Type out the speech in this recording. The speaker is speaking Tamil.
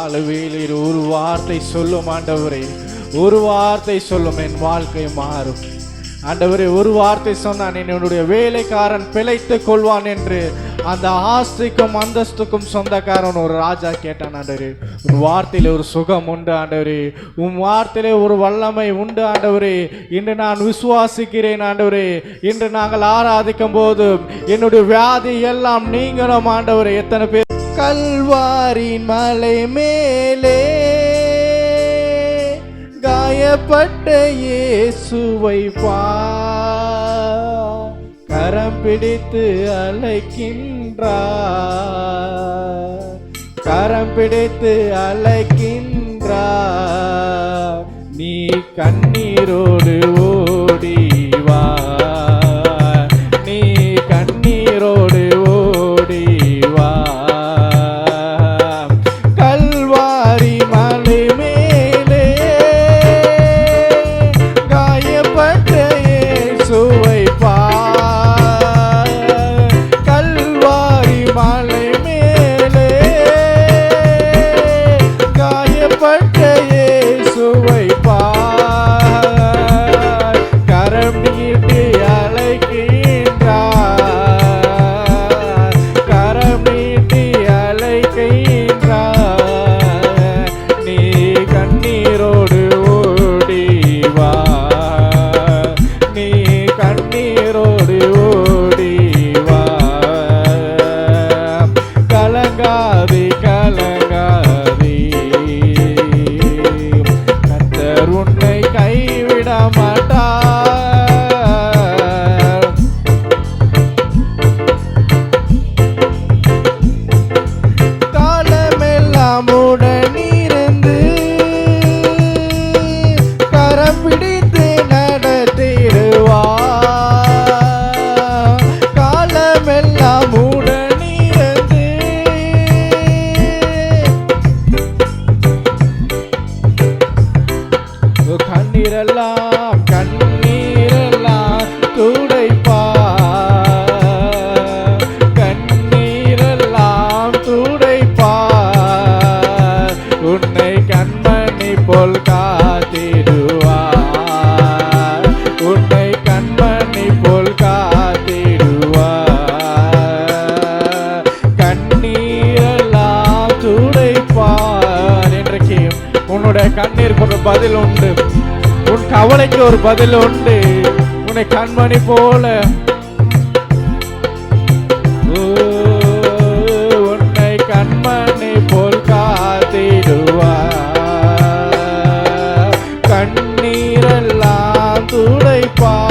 கால வேளையில் ஒரு வார்த்தை சொல்லும் ஆண்டவரே, ஒரு வார்த்தை சொல்லும், என் வாழ்க்கை மாறும் ஆண்டவரே. ஒரு வார்த்தை சொன்னான், என்னுடைய வேலைக்காரன் பிழைத்துக் கொள்வான் என்று. அந்த ஆஸ்திக்கும் அந்தஸ்துக்கும் சொந்தக்காரன் ஒரு ராஜா கேட்டான் ஆண்டவரே. உன் வார்த்தையில ஒரு சுகம் உண்டு ஆண்டவரே, உன் வார்த்தையில ஒரு வல்லமை உண்டு ஆண்டவரே. இன்று நான் விசுவாசிக்கிறேன் ஆண்டவரே. இன்று நாங்கள் ஆராதிக்கும் போது என்னுடைய வியாதி எல்லாம் நீங்களும் ஆண்டவரே. எத்தனை பேர் கல்வாரின் மலை மேலே காயப்பட்ட இயேசுவை கரம் பிடித்து அழைக்கின்றார், கரம் பிடித்து அழைக்கின்றார். நீ கண்ணீரோடு ஓடிவா, நீ கண்ணீரோடு ஓடிவா. கல்வாரி மலை மேலே காயப்பட்ட இயேசுவை கல்வாரி மலை மேலே காயப்பட்ட இயேசுவை கரம் நீட்டி அழைக்கின்றார், கரம் நீட்டி அழைக்கின்றார். நீ கண்ணீரோடு ஓடிவா, நீ கண்ணீரோடு ஓடிவா. கலங்காதே கலங்காதே, கர்த்தர் உன்னை கைவிட மாட்டார். காலமெல்லாம் உடனிருந்து கரம் பிடித்து நடத்திடுவார். காலமெல்லாம் உடனிருந்து கண்ணீரெல்லாம் கண்ணீரெல்லாம் துடைப்பார், கண்ணீரெல்லாம் துடைப்பார். உன்னை கண்மணி போல் காத்திடுவார், உன்னை கண்மணி போல் காத்திடுவார். கண்ணீரெல்லாம் துடைப்பார். இன்றைக்கு உன்னுடைய கண்ணீருக்கு ஒரு பதில் உண்டு, உன் கவலைக்கு ஒரு பதில் உண்டு. உன்னை கண்மணி போல உன்னை கண்மணி போல் காத்திடுவார். கண்ணீரெல்லாம் துடைப்பார்.